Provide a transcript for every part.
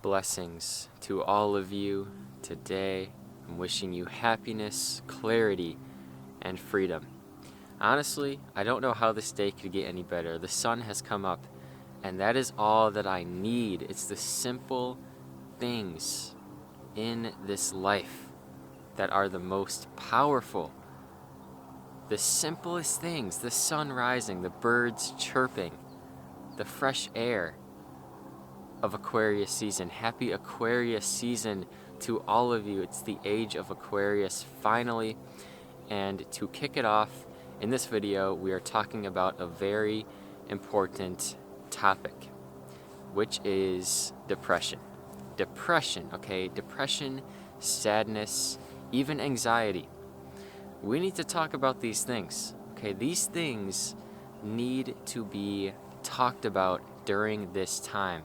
Blessings to all of you today. I'm wishing you happiness, clarity, and freedom. Honestly, I don't know how this day could get any better. The sun has come up, and that is all that I need. It's the simple things in this life that are the most powerful. The simplest things, the sun rising, the birds chirping, the fresh air of Aquarius season. Happy Aquarius season to all of you. It's the age of Aquarius finally. And to kick it off, in this video, we are talking about a very important topic, which is depression. Depression, okay? Depression, sadness, even anxiety. We need to talk about these things, okay? These things need to be talked about during this time.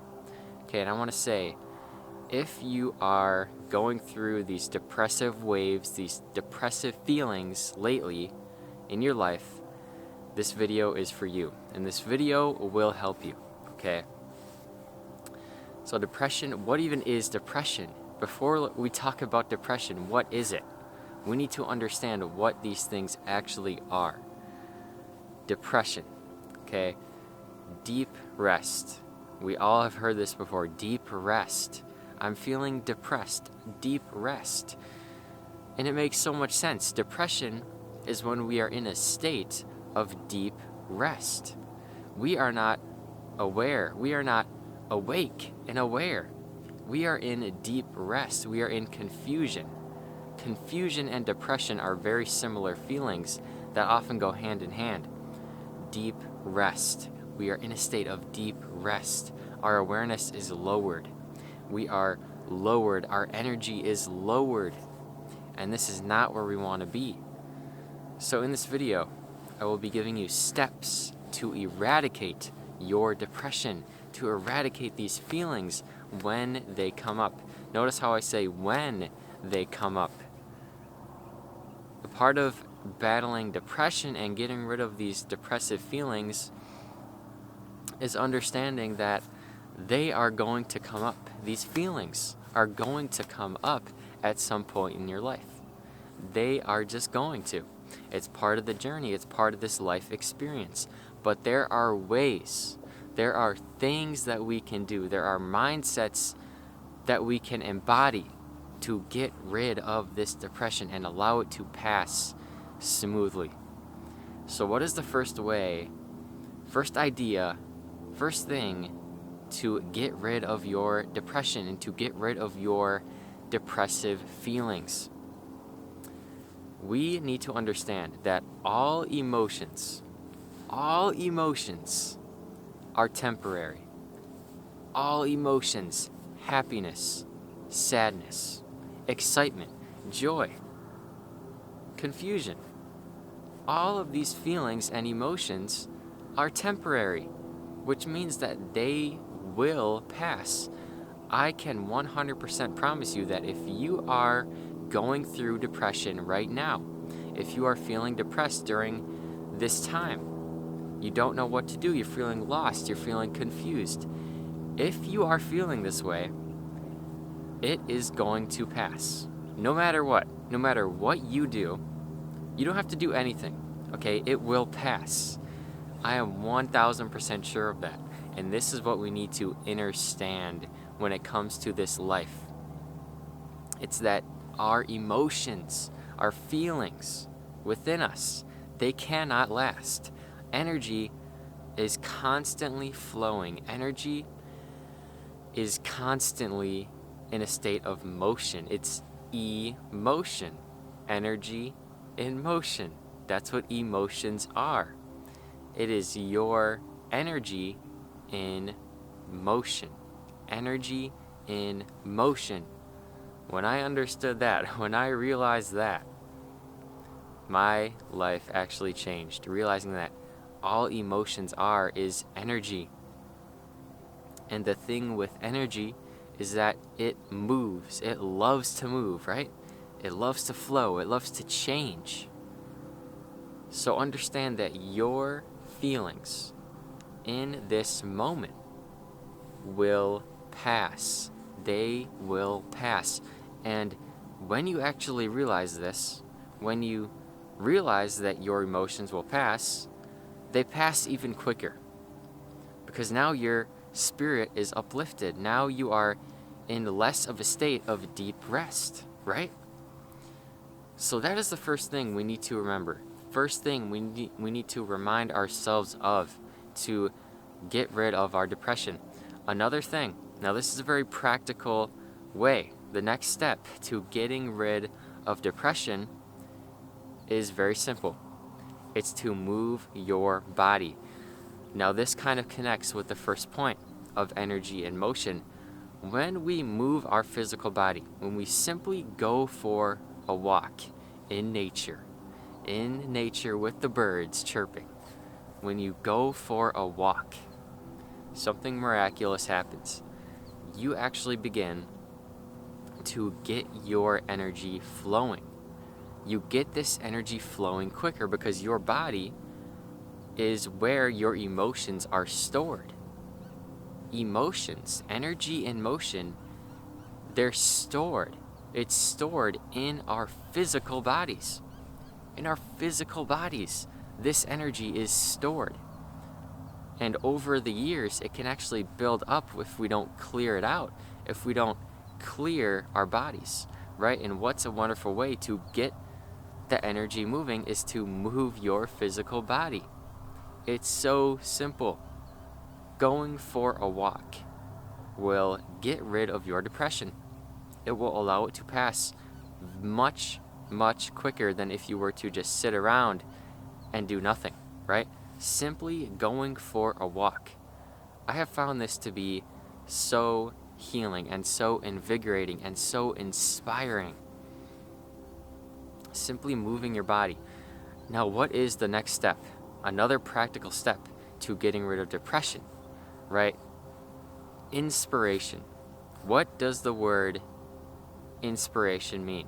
Okay, and I want to say, if you are going through these depressive waves, these depressive feelings lately in your life, this video is for you, and this video will help you, okay? So depression, what even is depression? Before we talk about depression, what is it? We need to understand what these things actually are. Depression, okay? Deep rest. We all have heard this before, deep rest. I'm feeling depressed, deep rest. And it makes so much sense. Depression is when we are in a state of deep rest. We are not aware. We are not awake and aware. We are in a deep rest. We are in confusion. Confusion and depression are very similar feelings that often go hand in hand. Deep rest. We are in a state of deep rest. Our awareness is lowered. We are lowered. Our energy is lowered. And this is not where we want to be. So in this video, I will be giving you steps to eradicate your depression, to eradicate these feelings when they come up. Notice how I say when they come up. A part of battling depression and getting rid of these depressive feelings is understanding that they are going to come up. These feelings are going to come up at some point in your life. They are just going to. It's part of the journey. It's part of this life experience. But there are ways. There are things that we can do. There are mindsets that we can embody to get rid of this depression and allow it to pass smoothly. So what is the first way, first idea, first thing to get rid of your depression and to get rid of your depressive feelings? We need to understand that all emotions are temporary. All emotions, happiness, sadness, excitement, joy, confusion, all of these feelings and emotions are temporary, which means that they will pass. I can 100% promise you that if you are going through depression right now, if you are feeling depressed during this time, you don't know what to do, you're feeling lost, you're feeling confused. If you are feeling this way, it is going to pass. No matter what you do, you don't have to do anything, okay? It will pass. I am 1000% sure of that. And this is what we need to understand when it comes to this life. It's that our emotions, our feelings within us, they cannot last. Energy is constantly flowing. Energy is constantly in a state of motion. It's emotion. Energy in motion. That's what emotions are. It is your energy in motion. Energy in motion. When I understood that, when I realized that, my life actually changed. Realizing that all emotions is energy. And the thing with energy is that it moves. It loves to move, right? It loves to flow. It loves to change. So understand that your feelings in this moment will pass. they will pass. And when you actually realize this, when you realize that your emotions will pass, they pass even quicker. Because now your spirit is uplifted. Now you are in less of a state of deep rest, right? So that is the first thing we need to remember. First thing we need to remind ourselves of to get rid of our depression. Another thing, now this is a very practical way. The next step to getting rid of depression is very simple. It's to move your body. Now this kind of connects with the first point of energy and motion. When we move our physical body, when we simply go for a walk in nature with the birds chirping, when you go for a walk, something miraculous happens. You actually begin to get your energy flowing. You get this energy flowing quicker because your body is where your emotions are stored. Emotions, energy and motion, they're stored. It's stored in our physical bodies. In our physical bodies, this energy is stored. And over the years, it can actually build up if we don't clear it out, if we don't clear our bodies, right? And what's a wonderful way to get the energy moving is to move your physical body. It's so simple. Going for a walk will get rid of your depression. It will allow it to pass much, much quicker than if you were to just sit around and do nothing, right? Simply going for a walk. I have found this to be so healing and so invigorating and so inspiring. Simply moving your body. Now, what is the next step? Another practical step to getting rid of depression, right? Inspiration. What does the word inspiration mean?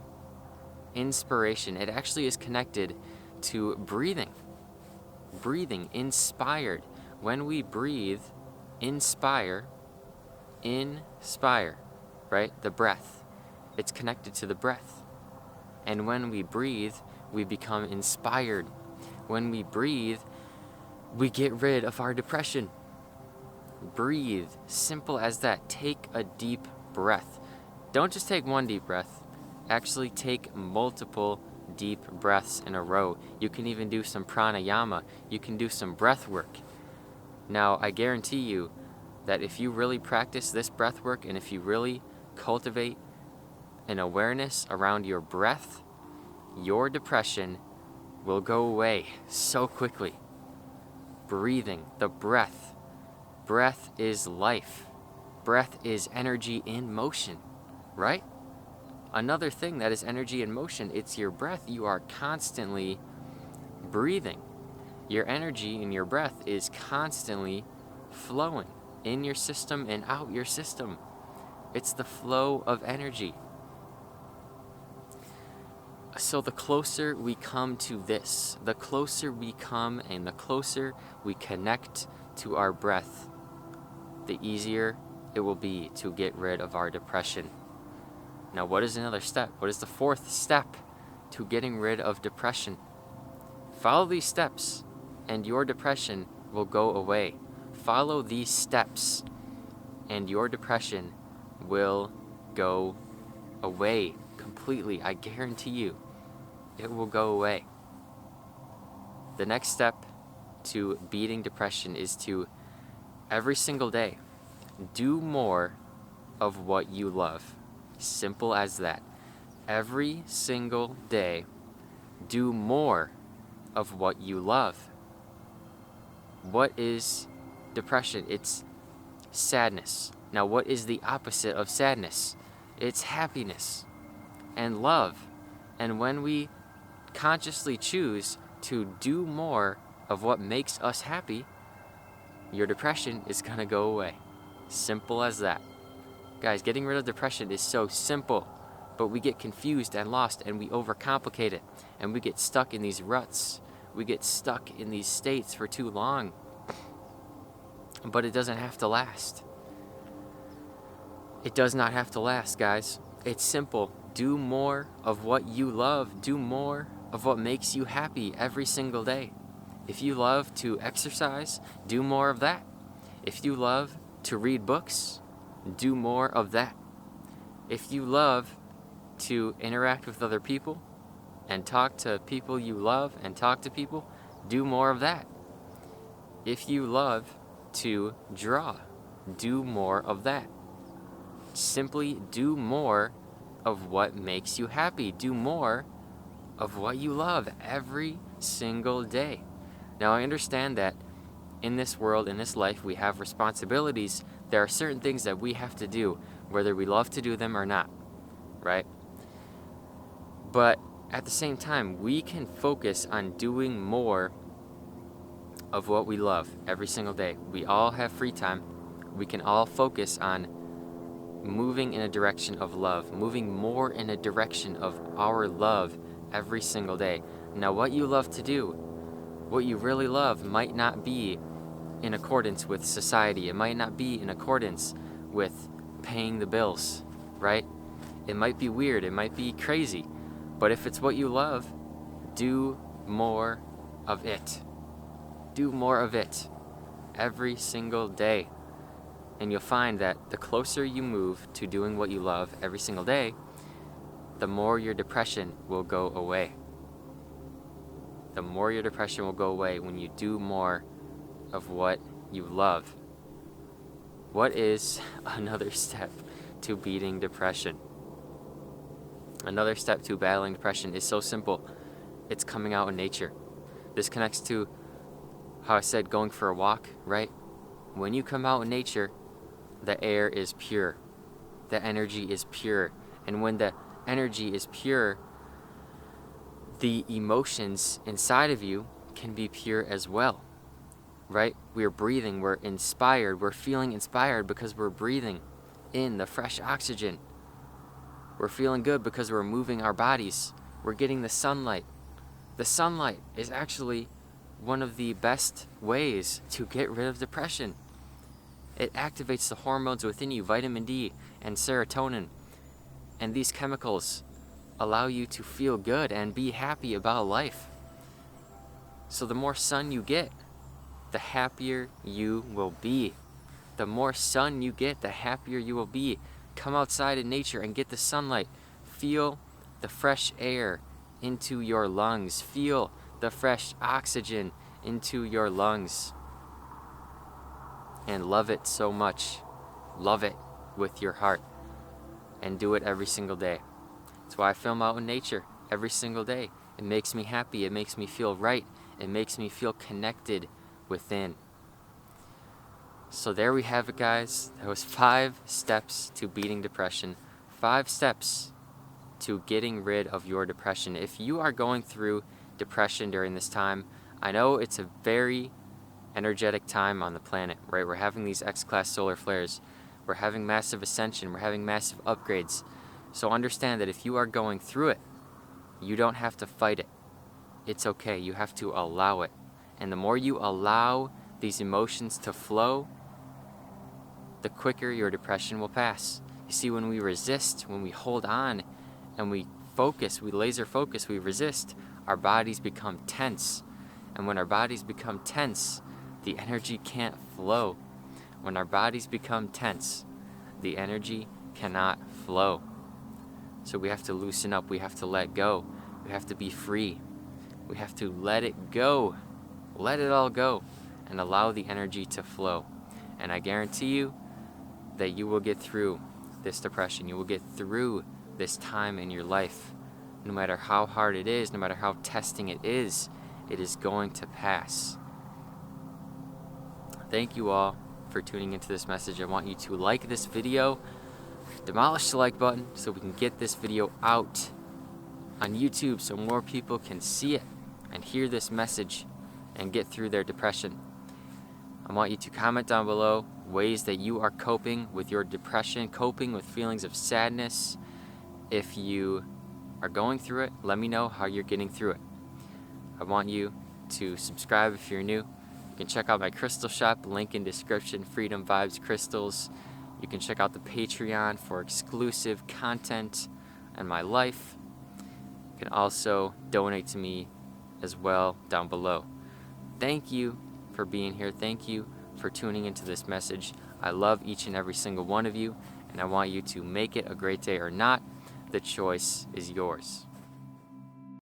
Inspiration, it actually is connected to breathing. Breathing, inspired. When we breathe, inspire, right? The breath. It's connected to the breath. And when we breathe, we become inspired. When we breathe, we get rid of our depression. Breathe. Simple as that. Take a deep breath. Don't just take one deep breath. Actually take multiple deep breaths in a row. You can even do some pranayama. You can do some breath work. Now, I guarantee you that if you really practice this breath work and if you really cultivate an awareness around your breath, your depression will go away so quickly. Breathing, the breath. Breath is life. Breath is energy in motion, right? Another thing that is energy in motion, it's your breath. You are constantly breathing. Your energy in your breath is constantly flowing in your system and out your system. It's the flow of energy. So the closer we come to this, the closer we come and the closer we connect to our breath, the easier it will be to get rid of our depression. Now, what is another step? What is the fourth step to getting rid of depression? Follow these steps and your depression will go away. Follow these steps and your depression will go away completely. I guarantee you, it will go away. The next step to beating depression is to, every single day, do more of what you love. Simple as that. Every single day, do more of what you love. What is depression? It's sadness. Now, what is the opposite of sadness? It's happiness and love. And when we consciously choose to do more of what makes us happy, your depression is going to go away. Simple as that. Guys, getting rid of depression is so simple, but we get confused and lost and we overcomplicate it and we get stuck in these ruts. We get stuck in these states for too long. But it doesn't have to last. It does not have to last, guys. It's simple. Do more of what you love. Do more of what makes you happy every single day. If you love to exercise, do more of that. If you love to read books, do more of that. If you love to interact with other people and talk to people you love and talk to people, do more of that. If you love to draw, do more of that. Simply do more of what makes you happy. Do more of what you love every single day. Now, I understand that in this world, in this life, we have responsibilities. There are certain things that we have to do, whether we love to do them or not, right? But at the same time, we can focus on doing more of what we love every single day. We all have free time. We can all focus on moving in a direction of love, moving more in a direction of our love every single day. Now, what you love to do, what you really love, might not be in accordance with society. It might not be in accordance with paying the bills, right? It might be weird. It might be crazy. But if it's what you love, do more of it. Do more of it every single day. And you'll find that the closer you move to doing what you love every single day, the more your depression will go away. The more your depression will go away when you do more of what you love. What is another step to beating depression? Another step to battling depression is so simple. It's coming out in nature. This connects to how I said going for a walk, right? When you come out in nature, the air is pure. The energy is pure. And when the energy is pure, the emotions inside of you can be pure as well, right? We're breathing, we're inspired, we're feeling inspired because we're breathing in the fresh oxygen. We're feeling good because we're moving our bodies. We're getting the sunlight. The sunlight is actually one of the best ways to get rid of depression. It activates the hormones within you, vitamin D and serotonin. And these chemicals allow you to feel good and be happy about life. So the more sun you get, the happier you will be. The more sun you get, the happier you will be. Come outside in nature and get the sunlight. Feel the fresh air into your lungs. Feel the fresh oxygen into your lungs. And love it so much. Love it with your heart. And do it every single day. That's why I film out in nature every single day. It makes me happy. It makes me feel right. It makes me feel connected within. So there we have it, guys. That was 5 steps to beating depression. 5 steps to getting rid of your depression. If you are going through depression during this time, I know it's a very energetic time on the planet, right? We're having these X-class solar flares. We're having massive ascension. We're having massive upgrades. So understand that if you are going through it, you don't have to fight it. It's okay. You have to allow it. And the more you allow these emotions to flow, the quicker your depression will pass. You see, when we resist, when we hold on, and we focus, we laser focus, we resist, our bodies become tense. And when our bodies become tense, the energy can't flow. When our bodies become tense, the energy cannot flow. So we have to loosen up, we have to let go, we have to be free. We have to let it go, let it all go, and allow the energy to flow. And I guarantee you that you will get through this depression. You will get through this time in your life. No matter how hard it is, no matter how testing it is going to pass. Thank you all for tuning into this message. I want you to like this video, demolish the like button so we can get this video out on YouTube so more people can see it and hear this message and get through their depression. I want you to comment down below ways that you are coping with your depression, coping with feelings of sadness. If you are going through it, let me know how you're getting through it. I want you to subscribe if you're new. You can check out my crystal shop, link in description, Freedom Vibes Crystals. You can check out the Patreon for exclusive content and my life. You can also donate to me as well down below. Thank you for being here. Thank you for tuning into this message. I love each and every single one of you, and I want you to make it a great day or not. The choice is yours.